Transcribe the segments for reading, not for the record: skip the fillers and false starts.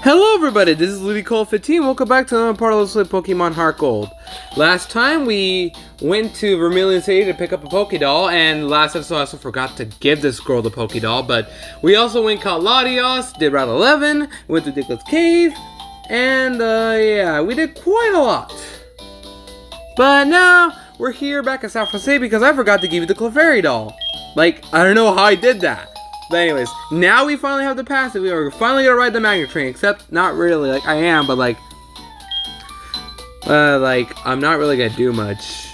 Hello everybody, this is Ludicole15. Welcome back to another part of Let's Play Pokemon HeartGold. Last time we went to Vermilion City to pick up a Pokédoll, and last episode I also forgot to give this girl the Pokédoll, but we also went caught Latios, did Route 11, went to Diglett Cave, and yeah, we did quite a lot. But now, we're here back at Saffron City because I forgot to give you the Clefairy doll. Like, I don't know how I did that. But anyways, now we finally have the pass. We are finally gonna ride the magnet train, except not really. Like I am, but like I'm not really gonna do much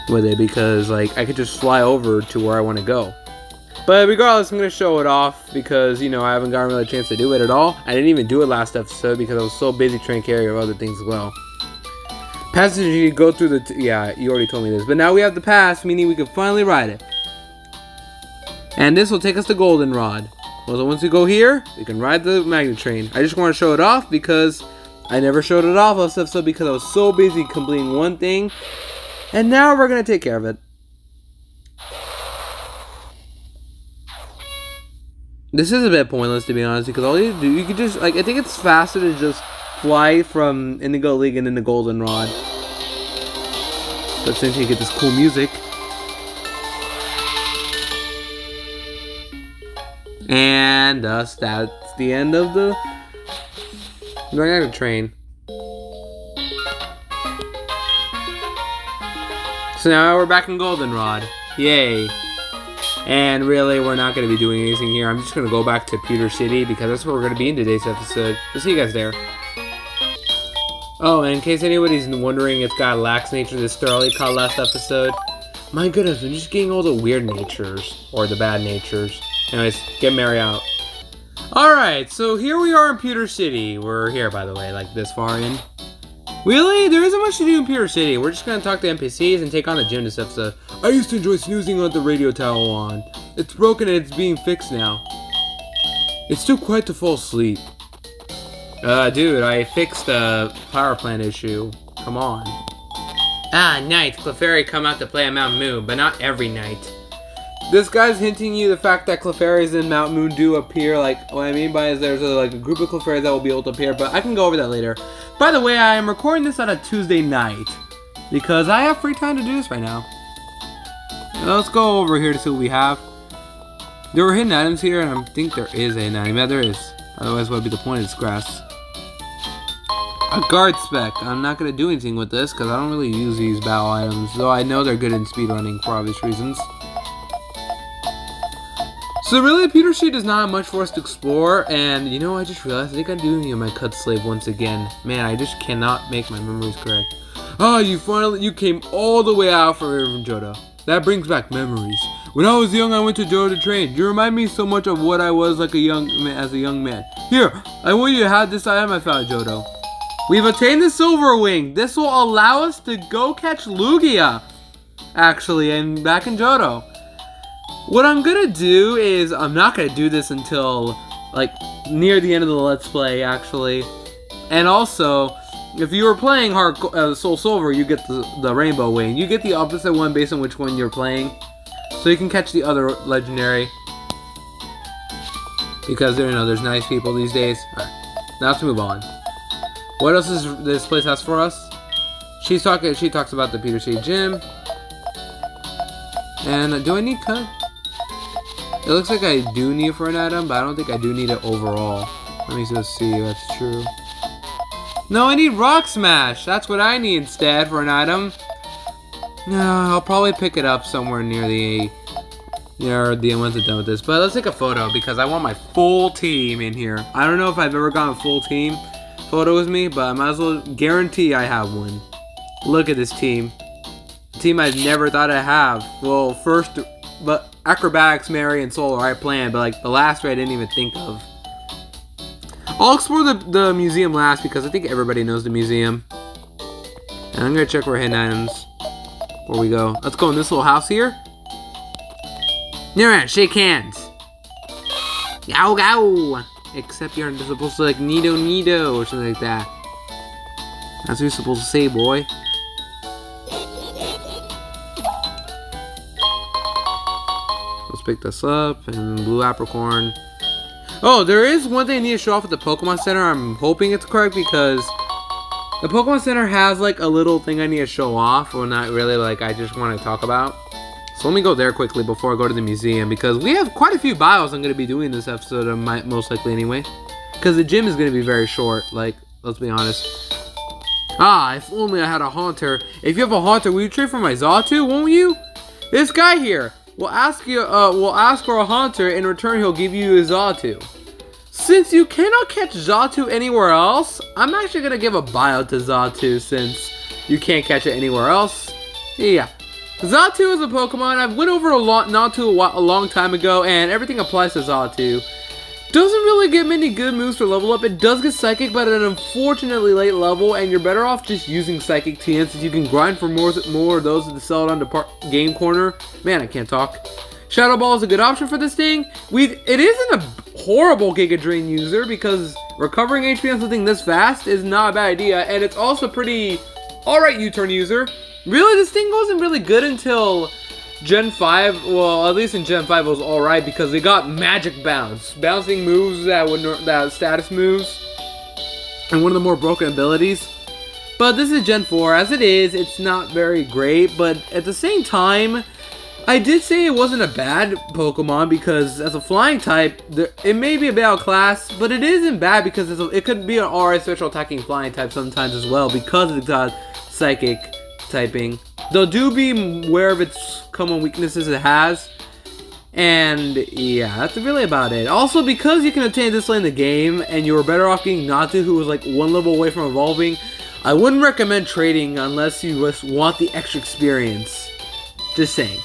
with it because like I could just fly over to where I want to go. But regardless, I'm gonna show it off because you know I haven't gotten really a chance to do it at all. I didn't even do it last episode because I was so busy trying to carry other things as well. Passage you go through the yeah, you already told me this, but now we have the pass, meaning we can finally ride it. And this will take us to Goldenrod. So once we go here, we can ride the magnet train. I just want to show it off because I never showed it off last episode because I was so busy completing one thing. And now we're going to take care of it. This is a bit pointless to be honest because all you do, you could just, like, I think it's faster to just fly from Indigo League and into Goldenrod. But since you get this cool music. And thus, that's the end of the magnet train. So now we're back in Goldenrod. Yay. And really, we're not going to be doing anything here. I'm just going to go back to Pewter City because that's where we're going to be in today's episode. We'll see you guys there. Oh, and in case anybody's wondering if got a lax nature this thoroughly caught last episode, my goodness, I'm just getting all the weird natures, or the bad natures. Anyways, get Mary out. Alright, so here we are in Pewter City. We're here, by the way, like this far in. Really? There isn't much to do in Pewter City. We're just going to talk to NPCs and take on the gym this episode. I used to enjoy snoozing on the radio tower on. It's broken and it's being fixed now. It's too quiet to fall asleep. Dude, I fixed the power plant issue. Come on. Ah, night. Clefairy come out to play at Mount Moon, but not every night. This guy's hinting you the fact that Clefairies in Mount Moon do appear. Like, what I mean by is there's like a group of Clefairies that will be able to appear, but I can go over that later. By the way, I am recording this on a Tuesday night because I have free time to do this right now. Let's go over here to see what we have. There were hidden items here, and I think there is a hidden item. Yeah, there is. Otherwise, what would be the point of this grass? A guard spec. I'm not going to do anything with this because I don't really use these battle items, though I know they're good in speedrunning for obvious reasons. So really, Pewter City does not have much for us to explore, and you know, I just realized I think I'm doing my cut slave once again. Man, I just cannot make my memories correct. Ah, you came all the way out from Johto. That brings back memories. When I was young, I went to Johto to train. You remind me so much of what I was like as a young man. Here, I want you to have this item I found at Johto. We've attained the Silver Wing. This will allow us to go catch Lugia, actually, and back in Johto. What I'm gonna do is, I'm not gonna do this until, like, near the end of the Let's Play, actually. And also, if you were playing Soul Silver, you get the Rainbow Wing. You get the opposite one based on which one you're playing. So you can catch the other Legendary. Because, you know, there's nice people these days. Alright, now let's move on. What else does this place has for us? She talks about the Pewter City Gym. And, do I need cut? It looks like I do need it for an item, but I don't think I do need it overall. Let me just see if that's true. No, I need Rock Smash! That's what I need instead for an item. No, I'll probably pick it up somewhere near the once I'm done with this. But let's take a photo because I want my full team in here. I don't know if I've ever gotten a full team photo with me, but I might as well guarantee I have one. Look at this team. A team I've never thought I'd have. Well, first, but Acrobatics, Mary, and Solar I planned, but like the last three I didn't even think of. I'll explore the museum last because I think everybody knows the museum. And I'm gonna check for hidden items before we go. Let's go in this little house here. Alright, shake hands. Yow yow. Except you're supposed to like Nido or something like that. That's what you're supposed to say, boy. Let's pick this up and blue apricorn. Oh, there is one thing I need to show off at the Pokemon Center. I'm hoping it's correct because the Pokemon Center has like a little thing I need to show off, or not really, like I just want to talk about. So let me go there quickly before I go to the museum, because we have quite a few bios I'm going to be doing this episode, most likely anyway. Because the gym is going to be very short, like, let's be honest. Ah, if only I had a Haunter. If you have a Haunter, will you trade for my Xatu, won't you? This guy here will ask for a Haunter. In return, he'll give you his Xatu. Since you cannot catch Xatu anywhere else, I'm actually going to give a bio to Xatu since you can't catch it anywhere else. Yeah. Xatu is a Pokemon I've went over a long time ago, and everything applies to Xatu. Doesn't really get many good moves for level up. It does get Psychic, but at an unfortunately late level, and you're better off just using Psychic TN since you can grind for more of those to sell it on the game corner. Man, I can't talk. Shadow Ball is a good option for this thing. It isn't a horrible Giga Drain user because recovering HP on something this fast is not a bad idea, and it's also pretty alright U-turn user. Really, this thing wasn't really good until Gen 5. Well, at least in Gen 5 it was alright because they got Magic Bounce. Bouncing moves that status moves. And one of the more broken abilities. But this is Gen 4. As it is, it's not very great. But at the same time, I did say it wasn't a bad Pokemon because as a flying type, it may be a bad class, but it isn't bad because it could be an alright special attacking flying type sometimes as well because it's got Psychic typing. Though do be aware of its common weaknesses it has. And yeah, that's really about it. Also, because you can obtain this late in the game and you were better off getting Natu, who was like one level away from evolving, I wouldn't recommend trading unless you just want the extra experience. Just saying.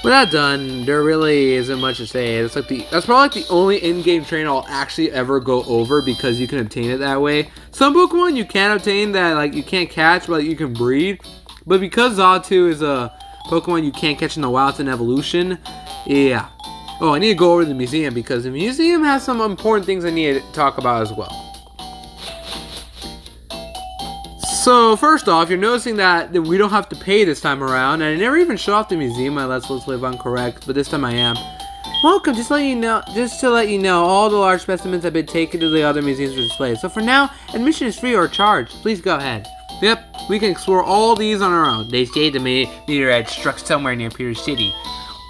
With that done, there really isn't much to say. It's like that's probably like the only in-game train I'll actually ever go over because you can obtain it that way. Some Pokemon you can obtain that like you can't catch, but you can breed. But because Xatu is a Pokemon you can't catch in the wild, it's an evolution. Yeah. Oh, I need to go over to the museum because the museum has some important things I need to talk about as well. So first off, you're noticing that we don't have to pay this time around, and I never even showed off the museum. My Let's Live incorrect, but this time I am. Welcome, just to let you know, all the large specimens have been taken to the other museums for display. So for now, admission is free or charged. Please go ahead. Yep, we can explore all these on our own. They say the meteorite struck somewhere near Pewter City.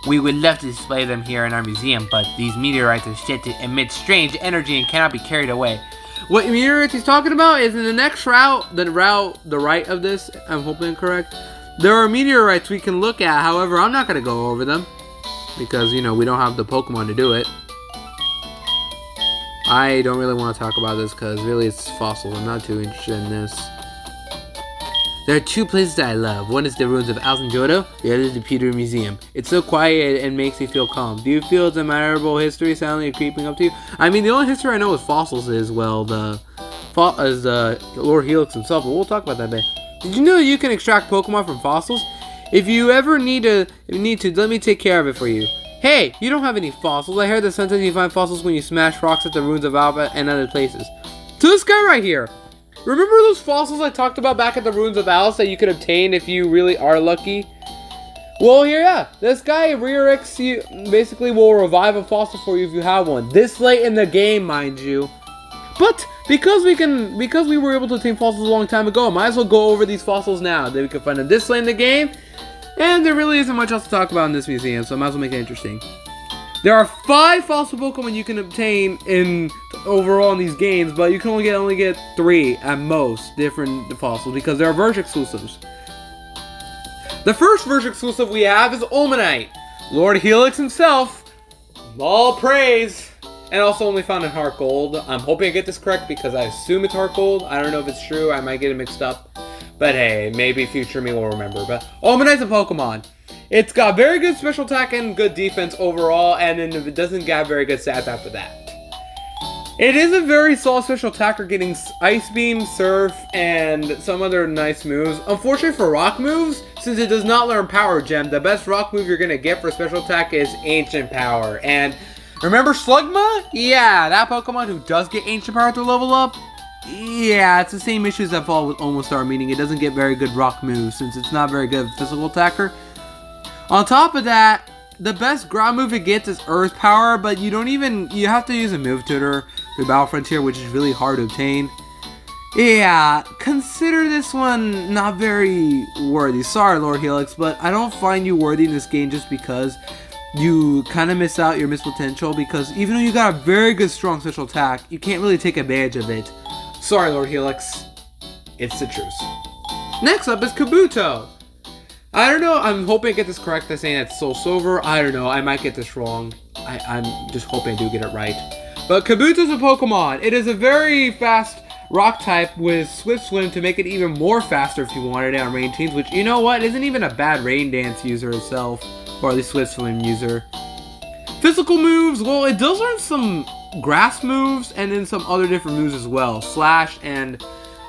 We would love to display them here in our museum, but these meteorites are said to emit strange energy and cannot be carried away. What meteorites he's talking about is in the next route, the right of this, I'm hoping correct. There are meteorites we can look at, however, I'm not going to go over them. Because, you know, we don't have the Pokemon to do it. I don't really want to talk about this because really it's fossils. I'm not too interested in this. There are two places that I love. One is the ruins of Johto, the other is the Pewter Museum. It's so quiet and makes me feel calm. Do you feel it's a memorable history suddenly creeping up to you? I mean, the only history I know with fossils is, well, Lord Helix himself, but we'll talk about that a bit. Did you know you can extract Pokemon from fossils? If you ever need to, let me take care of it for you. Hey, you don't have any fossils. I heard that sometimes you find fossils when you smash rocks at the ruins of Alpha and other places. So this guy right here. Remember those fossils I talked about back at the ruins of Alice that you could obtain if you really are lucky? Well, here, yeah. This guy, Rearix, basically will revive a fossil for you if you have one. This late in the game, mind you. But because we were able to obtain fossils a long time ago, I might as well go over these fossils now. Then we can find them this late in the game. And there really isn't much else to talk about in this museum, so I might as well make it interesting. There are 5 fossil Pokemon you can obtain overall in these games, but you can only get 3 at most different fossils because there are version exclusives. The first version exclusive we have is Ulmanite. Lord Helix himself. All praise. And also only found in HeartGold. I'm hoping I get this correct because I assume it's HeartGold. I don't know if it's true. I might get it mixed up. But hey, maybe future me will remember. But Ulmanite's a Pokemon. It's got very good special attack and good defense overall, and then it doesn't get very good stats after that. It is a very solid special attacker, getting Ice Beam, Surf, and some other nice moves. Unfortunately for rock moves, since it does not learn Power Gem, the best rock move you're going to get for special attack is Ancient Power. And remember Slugma? Yeah, that Pokemon who does get Ancient Power to level up? Yeah, it's the same issues that fall with Omastar, meaning it doesn't get very good rock moves since it's not very good physical attacker. On top of that, the best ground move it gets is Earth Power, but you have to use a move tutor through Battle Frontier, which is really hard to obtain. Yeah, consider this one not very worthy. Sorry, Lord Helix, but I don't find you worthy in this game just because you kind of miss out your missed potential, because even though you got a very good strong special attack, you can't really take advantage of it. Sorry, Lord Helix. It's the truth. Next up is Kabuto. I don't know, I'm hoping I get this correct. I'm saying it's Soul Silver. I don't know, I might get this wrong. I'm just hoping I do get it right. But Kabuto's a Pokemon. It is a very fast rock type with Swift Swim to make it even more faster if you wanted it on Rain teams, which, you know what, isn't even a bad Rain Dance user itself, or at least Swift Swim user. Physical moves, well, it does learn some grass moves and then some other different moves as well. Slash and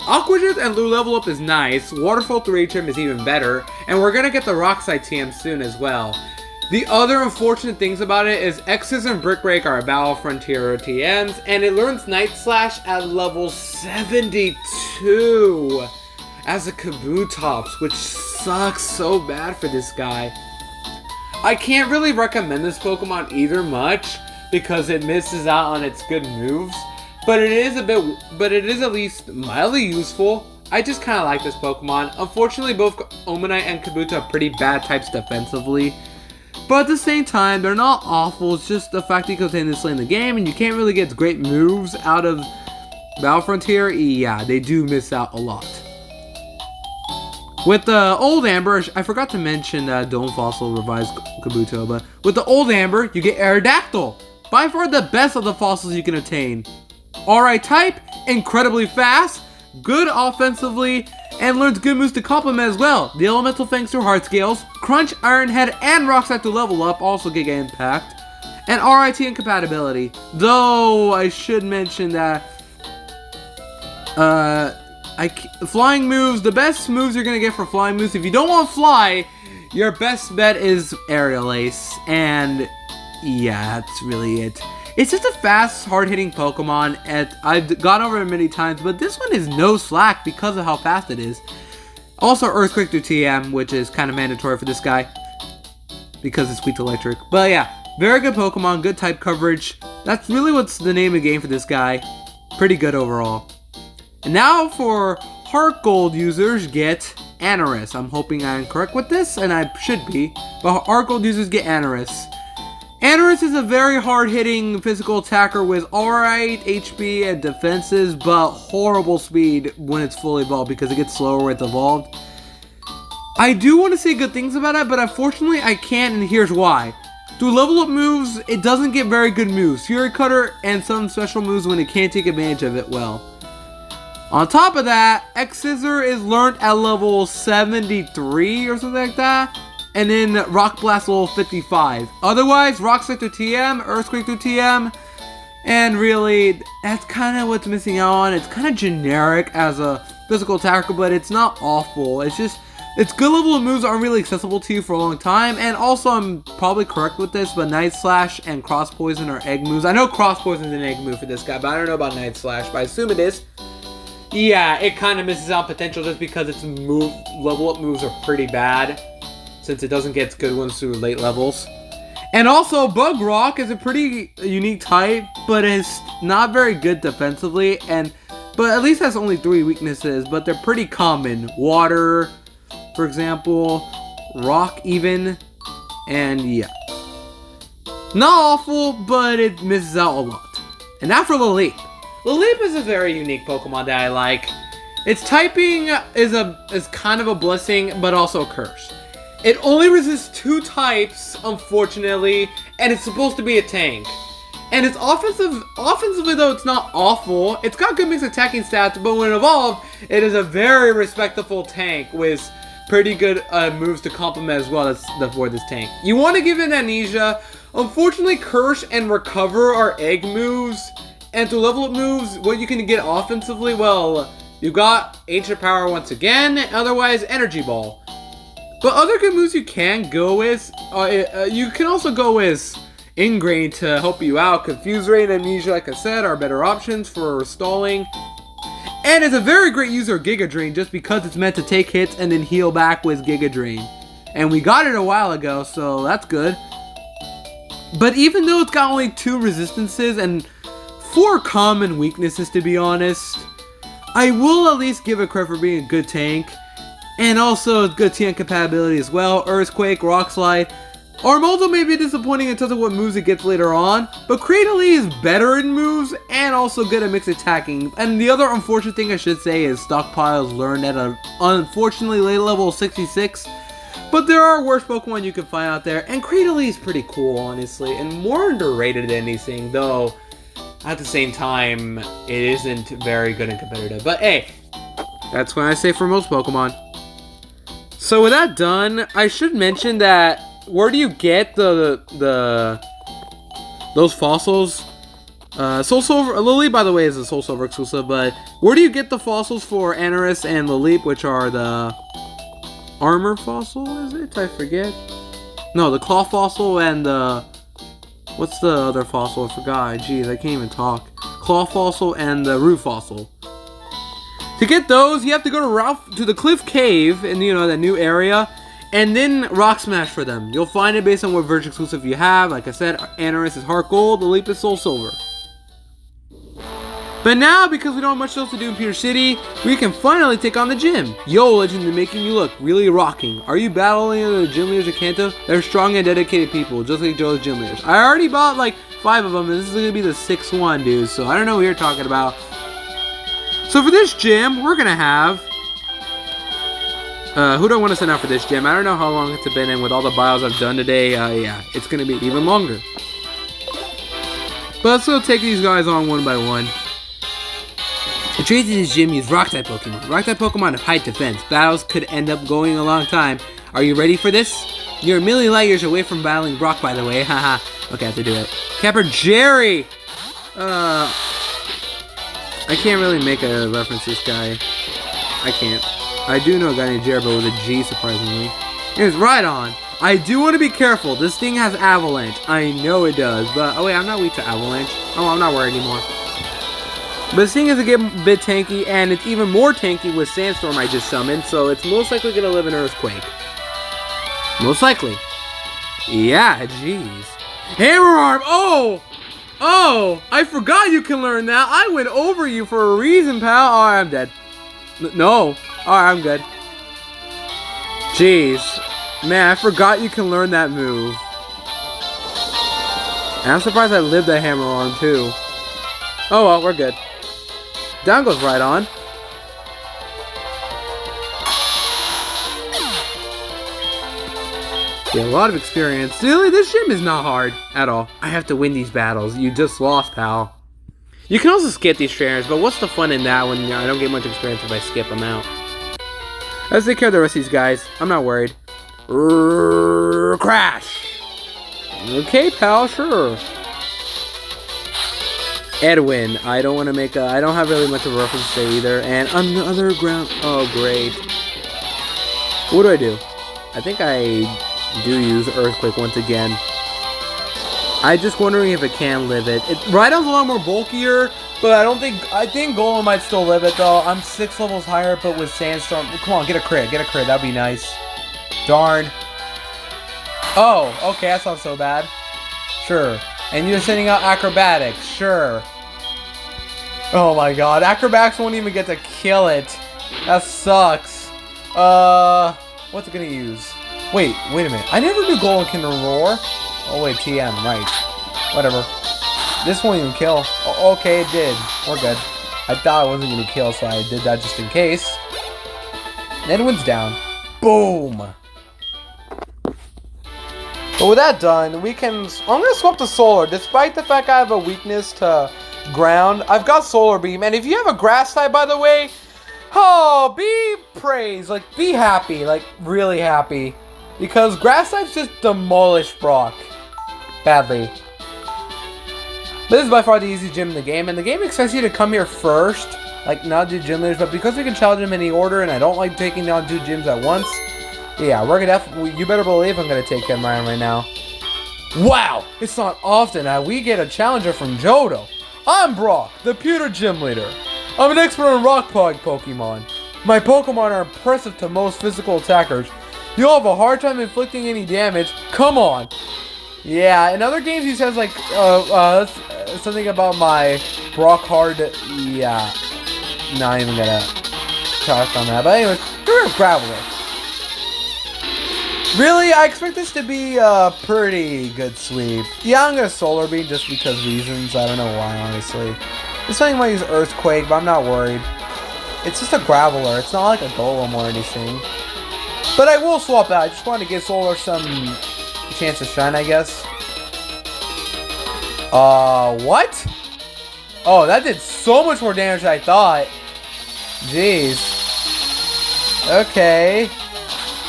Aqua Jet and Level Up is nice. Waterfall 3 TM is even better, and we're gonna get the Rock Slide TM soon as well. The other unfortunate things about it is X's and Brick Break are Battle Frontier TMs, and it learns Night Slash at level 72 as a Kabutops, which sucks so bad for this guy. I can't really recommend this Pokemon either much because it misses out on its good moves, but it is at least mildly useful. I just kind of like this Pokemon. Unfortunately, both Omanite and Kabuto are pretty bad types defensively. But at the same time, they're not awful. It's just the fact that you can obtain this late in the game and you can't really get great moves out of Battle Frontier. Yeah, they do miss out a lot. With the Old Amber, I forgot to mention Dome Fossil revised Kabuto, but with the Old Amber, you get Aerodactyl. By far the best of the fossils you can obtain. Alright type, incredibly fast, good offensively, and learns good moves to complement as well. The Elemental Fangs through Heart Scales, Crunch, Iron Head, and Rock Slide to level up, also Giga Impact, and RIT Incompatibility. Though, I should mention that, flying moves, the best moves you're going to get for flying moves, if you don't want to fly, your best bet is Aerial Ace, and yeah, that's really it. It's just a fast, hard-hitting Pokemon, and I've gone over it many times, but this one is no slack because of how fast it is. Also, Earthquake through TM, which is kind of mandatory for this guy, because it's weak to electric. But yeah, very good Pokemon, good type coverage. That's really what's the name of the game for this guy. Pretty good overall. And now for HeartGold users get Anorus. I'm hoping I'm correct with this, and I should be, but HeartGold users get Anorus. Anorus is a very hard-hitting physical attacker with alright HP and defenses, but horrible speed when it's fully evolved because it gets slower when it's evolved. I do want to say good things about it, but unfortunately I can't, and here's why. Through level up moves, it doesn't get very good moves. Fury Cutter and some special moves when it can't take advantage of it well. On top of that, X-Scissor is learned at level 73 or something like that. And then Rock Blast level 55. Otherwise, Rock Slide through TM, Earthquake through TM, and really, that's kind of what's missing out on. It's kind of generic as a physical attacker, but it's not awful. It's just, its good level of moves aren't really accessible to you for a long time, and also, I'm probably correct with this, but Night Slash and Cross Poison are egg moves. I know Cross Poison is an egg move for this guy, but I don't know about Night Slash, but I assume it is. Yeah, it kind of misses out potential just because its level up moves are pretty bad, since it doesn't get good ones through late levels. And also, Bug Rock is a pretty unique type, but it's not very good defensively, but at least has only 3 weaknesses, but they're pretty common. Water, for example, Rock even, and yeah. Not awful, but it misses out a lot. And now for Lilip. Lilip is a very unique Pokemon that I like. Its typing is kind of a blessing, but also a curse. It only resists 2 types, unfortunately, and it's supposed to be a tank. And it's offensively though, it's not awful. It's got good mixed attacking stats, but when evolved, it is a very respectable tank with pretty good moves to complement as well for this tank. You want to give it Amnesia. Unfortunately, Curse and Recover are egg moves, and to level up moves, what you can get offensively, well, you got Ancient Power once again, otherwise Energy Ball. But other good moves you can go with, you can also go with Ingrain to help you out. Confuse Ray and Amnesia, like I said, are better options for stalling. And it's a very great user of Giga Drain just because it's meant to take hits and then heal back with Giga Drain. And we got it a while ago, so that's good. But even though it's got only 2 resistances and 4 common weaknesses, to be honest, I will at least give it credit for being a good tank. And also good TN compatibility as well. Earthquake, Rock Slide. Armaldo may be disappointing in terms of what moves it gets later on, but Cradily is better in moves and also good at mixed attacking. And the other unfortunate thing I should say is Stockpile's learned at an unfortunately late level 66. But there are worse Pokemon you can find out there, and Cradily is pretty cool, honestly, and more underrated than anything, though at the same time, it isn't very good and competitive. But hey, that's what I say for most Pokemon. So with that done, I should mention that where do you get those fossils? Soul Silver, Lily, by the way, is a Soul Silver exclusive, but where do you get the fossils for Anorus and Lilip, which are the armor fossil, is it? I forget. No, the claw fossil and the... What's the other fossil? I forgot. Jeez, I can't even talk. Claw fossil and the root fossil. To get those, you have to go to the Cliff Cave in, you know, that new area, and then Rock Smash for them. You'll find it based on what version exclusive you have. Like I said, Anorus is HeartGold, Lilip is Soul Silver. But now, because we don't have much else to do in Pewter City, we can finally take on the gym. Yo, Legend, they're making you look really rocking. Are you battling the gym leaders at Kanto? They're strong and dedicated people, just like Joe's gym leaders. I already bought like 5 of them, and this is going to be the 6th one, dude. So I don't know what you're talking about. So for this gym, we're going to have... who do I want to send out for this gym? I don't know how long it's been, and with all the bios I've done today, yeah, it's going to be even longer. But let's go take these guys on one by one. The trades in this gym use Rock-type Pokemon. Rock-type Pokemon have high defense. Battles could end up going a long time. Are you ready for this? You're a million light years away from battling Brock, by the way. Haha. Okay, I have to do it. Capper Jerry! I can't really make a reference to this guy. I can't. I do know a guy named Jerry, but with a G, surprisingly. Here's Rhydon. I do want to be careful. This thing has Avalanche. I know it does, but... Oh, wait, I'm not weak to Avalanche. Oh, I'm not worried anymore. But this thing is a bit tanky, and it's even more tanky with Sandstorm I just summoned, so it's most likely going to live in Earthquake. Most likely. Yeah, jeez. Hammer Arm! Oh! Oh! I forgot you can learn that. I went over you for a reason, pal. Oh, I'm dead. No. Alright, I'm good. Jeez. Man, I forgot you can learn that move. And I'm surprised I lived that Hammer Arm, too. Oh well, we're good. Down goes Rhydon. Yeah, a lot of experience. Really, this gym is not hard at all. I have to win these battles. You just lost, pal. You can also skip these trainers, but what's the fun in that when I don't get much experience if I skip them out? Let's take care of the rest of these guys. I'm not worried. Crash! Okay, pal, sure. Edwin, I don't want to make a... I don't have really much of a reference to say either. And another ground... Oh, great. What do? I think I do use Earthquake once again. I'm just wondering if it can live it. Rhydon's a lot more bulkier, but I don't think... I think Golem might still live it, though. I'm 6 levels higher, but with Sandstorm... Come on, get a crit. Get a crit. That'd be nice. Darn. Oh, okay. That's not so bad. Sure. And you're sending out Acrobatics. Sure. Oh my god. Acrobatics won't even get to kill it. That sucks. What's it gonna use? Wait a minute. I never knew Golem can roar. Oh wait, TM, right. Whatever. This won't even kill. Oh, okay, it did. We're good. I thought it wasn't gonna kill, so I did that just in case. Edwin's down. Boom! But with that done, we can... I'm going to swap to Solar. Despite the fact I have a weakness to ground, I've got Solar Beam. And if you have a Grass type, by the way, oh, be praised. Like, be happy. Like, really happy. Because Grass types just demolished Brock. Badly. This is by far the easiest gym in the game. And the game expects you to come here first. Like, not do gym leaders. But because we can challenge them in any order, and I don't like taking down 2 gyms at once... Yeah, we're gonna have, you better believe I'm gonna take care of mine right now. Wow! It's not often that we get a challenger from Johto. I'm Brock, the Pewter Gym Leader. I'm an expert on Rock Pokemon. My Pokemon are impressive to most physical attackers. You'll have a hard time inflicting any damage. Come on. Yeah, in other games he says like, something about my Brock hard. Yeah, not even gonna talk on that. But anyway, we're gonna Graveler. Really, I expect this to be a pretty good sweep. Yeah, I'm gonna Solar Beam just because reasons. I don't know why, honestly. This thing might use Earthquake, but I'm not worried. It's just a Graveler. It's not like a Golem or anything. But I will swap out. I just want to give Solar some chance to shine, I guess. What? Oh, that did so much more damage than I thought. Jeez. Okay.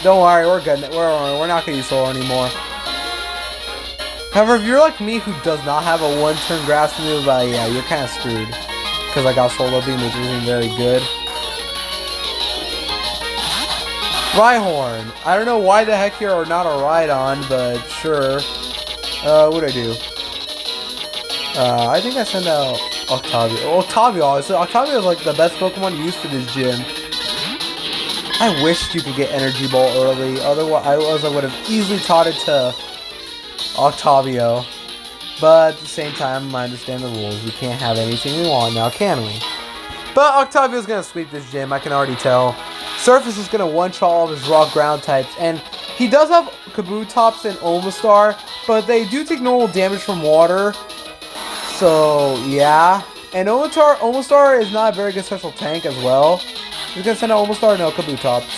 Don't worry, we're good. We're not gonna use Solar anymore. However, if you're like me who does not have a one-turn grass move, yeah, you're kind of screwed. Because I got Solar Beam, which isn't very good. Rhyhorn. I don't know why the heck you're not a Rhydon, but sure. What'd I do? I think I sent out Octavio. Octavio. So Octavio is like the best Pokemon used for this gym. I wished you could get Energy Ball early. Otherwise, I would have easily taught it to Octavio. But at the same time, I understand the rules. We can't have anything we want now, can we? But Octavio's gonna sweep this gym. I can already tell. Surface is gonna one-shot all of his rock ground types, and he does have Kabutops and Omastar, but they do take normal damage from water. So yeah, and Omastar is not a very good special tank as well. He's gonna send out Omastar, no Kabutops.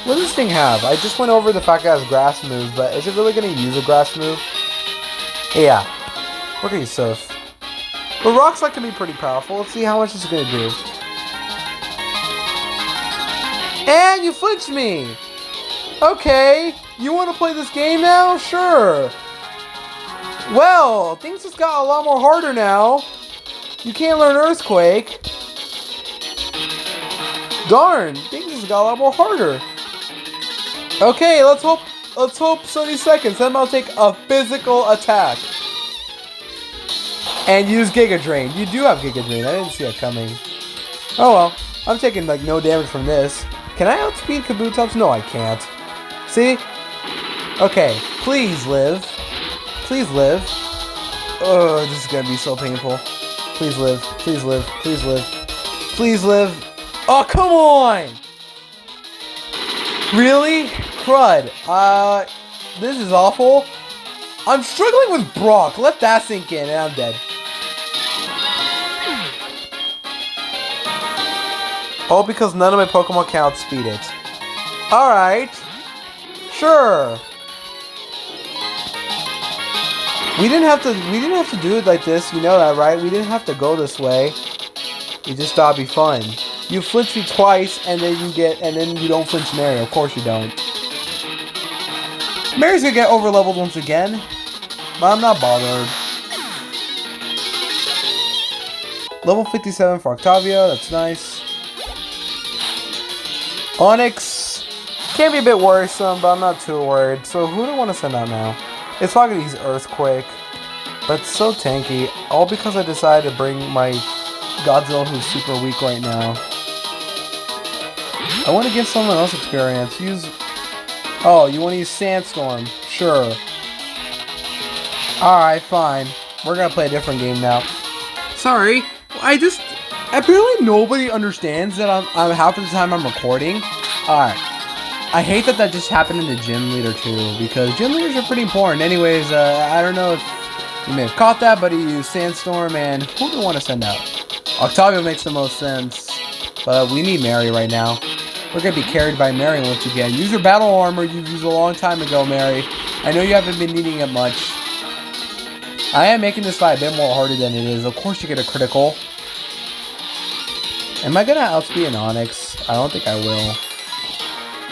What does this thing have? I just went over the fact that it has grass moves, but is it really gonna use a grass move? Yeah, we're gonna use Surf. But Rock Slide can be pretty powerful. Let's see how much it's gonna do. And you flinched me! Okay, you want to play this game now? Sure. Well, things just got a lot more harder now. You can't learn Earthquake. Darn, things just got a lot more harder. Okay, let's hope Sunny Seconds. Then I'll take a physical attack. And use Giga Drain. You do have Giga Drain. I didn't see that coming. Oh well. I'm taking like no damage from this. Can I outspeed Kabutops? No, I can't. See? Okay. Please live. Please live. Oh, this is gonna be so painful. Please live. Please live. Please live. Please live. Oh, come on! Really? Crud. This is awful. I'm struggling with Brock. Let that sink in and I'm dead. All because none of my Pokemon can outspeed it. Alright. Sure. We didn't have to do it like this, you know that, right? We didn't have to go this way. We just thought it'd be fun. You flinch me twice and then you don't flinch Mary. Of course you don't. Mary's gonna get over leveled once again. But I'm not bothered. Level 57 for Octavio, that's nice. Onix can be a bit worrisome, but I'm not too worried. So who do I want to send out now? It's probably going to use Earthquake, but it's so tanky. All because I decided to bring my Godzilla who's super weak right now. I want to give someone else experience. Oh, you want to use Sandstorm? Sure. Alright, fine. We're going to play a different game now. Sorry, apparently nobody understands that I'm half of the time I'm recording. Alright. I hate that just happened in the gym leader too, because gym leaders are pretty important. Anyways, I don't know if you may have caught that, but he used Sandstorm, and who do we want to send out? Octavio makes the most sense, but we need Mary right now. We're going to be carried by Mary once again. Use your battle armor you used a long time ago, Mary. I know you haven't been needing it much. I am making this fight a bit more harder than it is. Of course you get a critical. Am I going to outspeed an Onix? I don't think I will.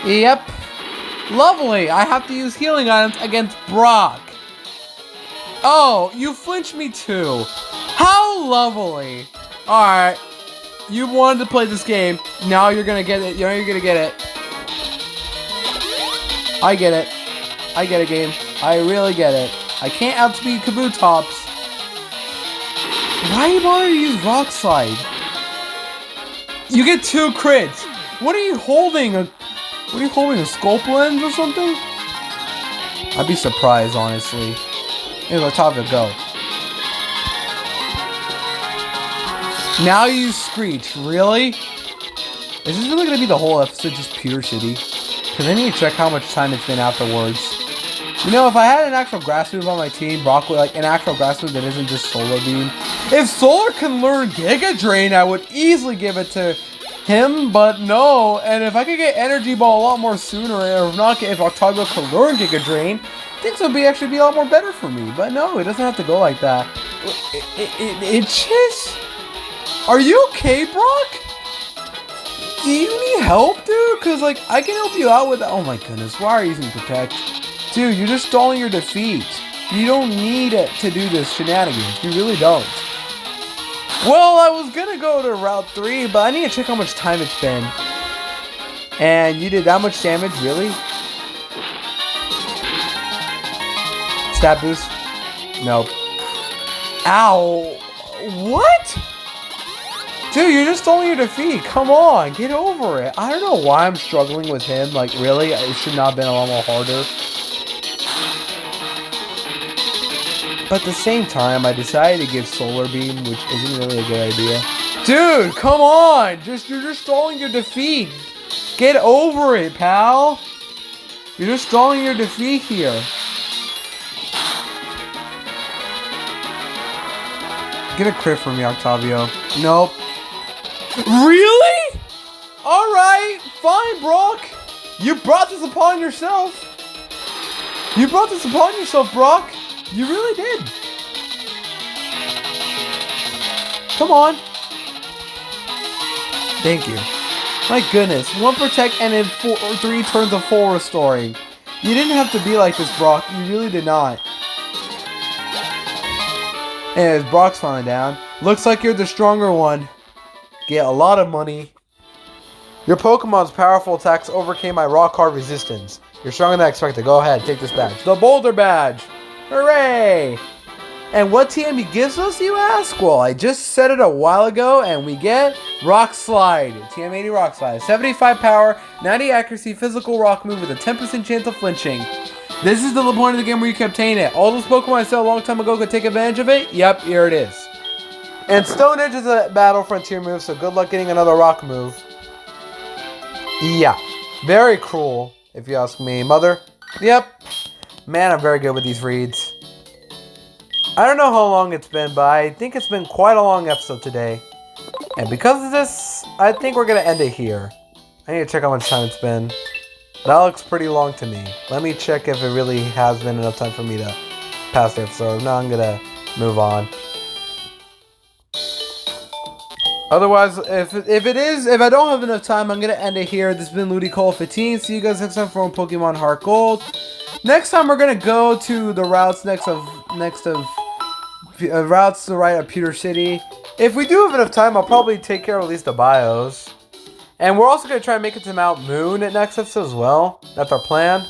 Yep. Lovely. I have to use healing items against Brock. Oh, you flinched me too. How lovely. Alright. You wanted to play this game. Now you're going to get it. You're going to get it. I get it. I get it, game. I really get it. I can't outspeed Kabutops. Why you bother to use Rock Slide? You get 2 crits. What are you holding? What are you holding? A Sculpt Lens or something? I'd be surprised, honestly. Here's Octavio, go. Now you screech. Really? Is this really going to be the whole episode just Pewter City? Because I need to check how much time it's been afterwards. You know, if I had an actual grass move on my team, Brock would, like, an actual grass move that isn't just Solar Beam. If Solar can learn Giga Drain, I would easily give it to him, but no. And if I could get Energy Ball a lot more sooner, or if Octavio could learn Giga Drain, things would actually be a lot more better for me. But no, it doesn't have to go like that. It just... Are you okay, Brock? Do you need help, dude? Because, like, I can help you out with... Oh, my goodness. Why are you using Protect? Dude, you're just stalling your defeat. You don't need it to do this shenanigans. You really don't. Well, I was going to go to Route 3, but I need to check how much time it's been. And you did that much damage? Really? Stat boost? Nope. Ow. What? Dude, you're just stalling your defeat. Come on, get over it. I don't know why I'm struggling with him. Like, really? It should not have been a lot more harder. But at the same time, I decided to give Solar Beam, which isn't really a good idea. Dude, come on! You're just stalling your defeat. Get over it, pal. You're just stalling your defeat here. Get a crit from me, Octavio. Nope. Really? Alright, fine, Brock. You brought this upon yourself. You brought this upon yourself, Brock. You really did. Come on. Thank you. My goodness. 1 protect and then 3 turns of full restoring. You didn't have to be like this, Brock. You really did not. Anyways, Brock's finally down. Looks like you're the stronger one. Get a lot of money. Your Pokemon's powerful attacks overcame my rock hard resistance. You're stronger than I expected. Go ahead, take this badge. The Boulder badge. Hooray! And what TM gives us, you ask? Well, I just said it a while ago, and we get Rock Slide. TM80 Rock Slide. 75 power, 90 accuracy, physical rock move with a 10% chance of flinching. This is the point of the game where you can obtain it. All those Pokemon I said a long time ago could take advantage of it. Yep, here it is. And Stone Edge is a Battle Frontier move, so good luck getting another rock move. Yeah, very cruel, if you ask me. Mother? Yep. Man, I'm very good with these reads. I don't know how long it's been, but I think it's been quite a long episode today. And because of this, I think we're going to end it here. I need to check how much time it's been. That looks pretty long to me. Let me check if it really has been enough time for me to pass the episode. No, I'm going to move on. Otherwise, if I don't have enough time, I'm going to end it here. This has been Ludicolo15. See you guys next time for Pokemon HeartGold. Next time, we're going to go to the routes routes to the right of Pewter City. If we do have enough time, I'll probably take care of at least the bios. And we're also going to try and make it to Mount Moon at next episode as well. That's our plan.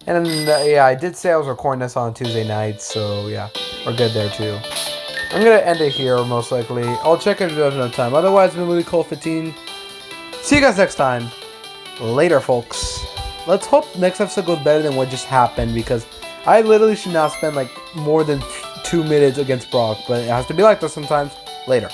And yeah, I did say I was recording this on Tuesday night, so yeah, we're good there too. I'm going to end it here, most likely. I'll check if there's enough time. Otherwise, it's been Ludicolo15. See you guys next time. Later, folks. Let's hope next episode goes better than what just happened, because I literally should not spend like more than 2 minutes against Brock, but it has to be like this sometimes. Later.